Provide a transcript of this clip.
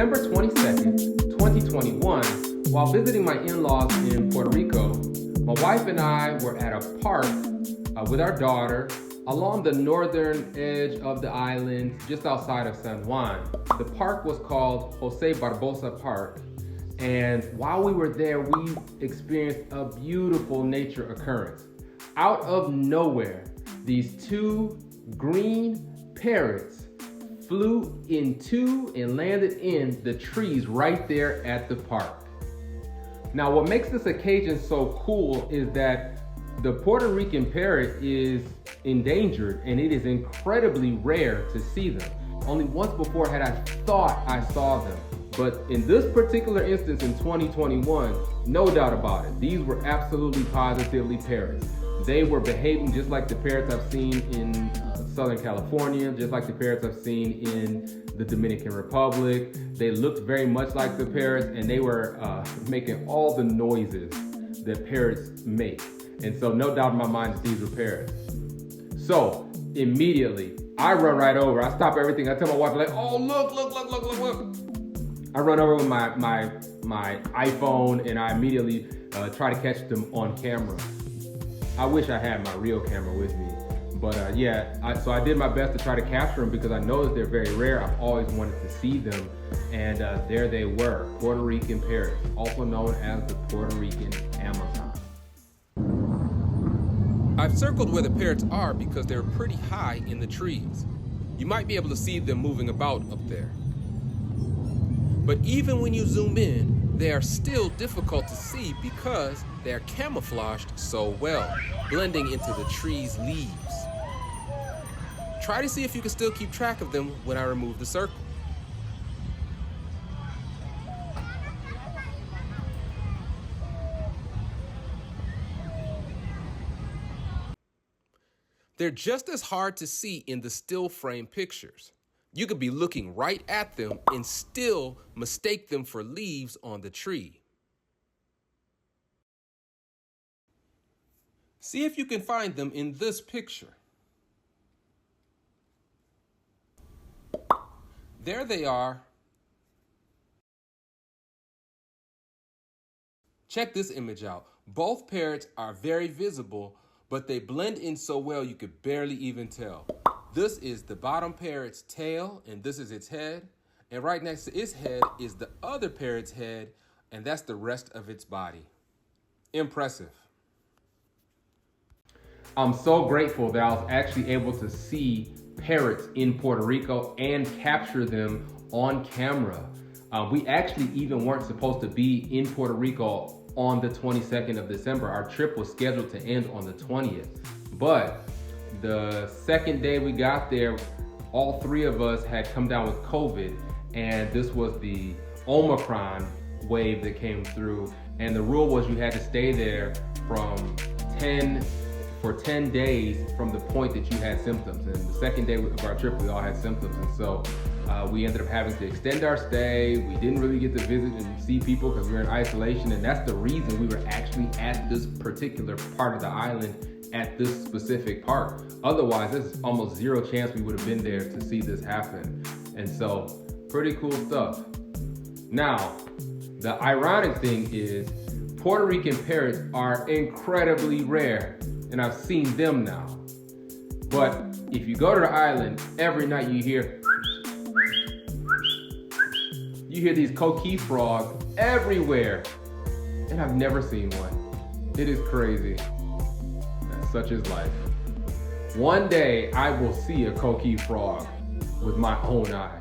December 22nd, 2021, while visiting my in-laws in Puerto Rico, my wife and I were at a park with our daughter along the northern edge of the island, just outside of San Juan. The park was called Jose Barbosa Park, and while we were there, we experienced a beautiful nature occurrence. Out of nowhere, these two green parrots flew into and landed in the trees right there at the park. Now, what makes this occasion so cool is that the Puerto Rican parrot is endangered and it is incredibly rare to see them. Only once before had I thought I saw them. But in this particular instance in 2021, no doubt about it, these were absolutely positively parrots. They were behaving just like the parrots I've seen in Southern California, just like the parrots I've seen in the Dominican Republic. They looked very much like the parrots, and they were making all the noises that parrots make. And so no doubt in my mind that these were parrots. So immediately, I run right over. I stop everything. I tell my wife, like, oh, look. I run over with my iPhone, and I immediately try to catch them on camera. I wish I had my real camera with me. But so I did my best to try to capture them because I know that they're very rare. I've always wanted to see them. And there they were, Puerto Rican parrots, also known as the Puerto Rican Amazon. I've circled where the parrots are because they're pretty high in the trees. You might be able to see them moving about up there. But even when you zoom in, they are still difficult to see because they are camouflaged so well, blending into the tree's leaves. Try to see if you can still keep track of them when I remove the circle. They're just as hard to see in the still frame pictures. You could be looking right at them and still mistake them for leaves on the tree. See if you can find them in this picture. There they are. Check this image out. Both parrots are very visible, but they blend in so well you could barely even tell. This is the bottom parrot's tail, and this is its head. And right next to its head is the other parrot's head, and that's the rest of its body. Impressive. I'm so grateful that I was actually able to see parrots in Puerto Rico and capture them on camera. We actually even weren't supposed to be in Puerto Rico on the 22nd of December. Our trip was scheduled to end on the 20th. But the second day we got there, all three of us had come down with COVID, and this was the Omicron wave that came through. And the rule was you had to stay there for 10 days from the point that you had symptoms. And the second day of our trip, we all had symptoms. And so we ended up having to extend our stay. We didn't really get to visit and see people because we were in isolation. And that's the reason we were actually at this particular part of the island at this specific park. Otherwise, there's almost zero chance we would have been there to see this happen. And so, pretty cool stuff. Now, the ironic thing is Puerto Rican parrots are incredibly rare, and I've seen them now. But if you go to the island, every night you hear these coqui frogs everywhere, and I've never seen one. It is crazy. Such is life. One day I will see a coqui frog with my own eyes.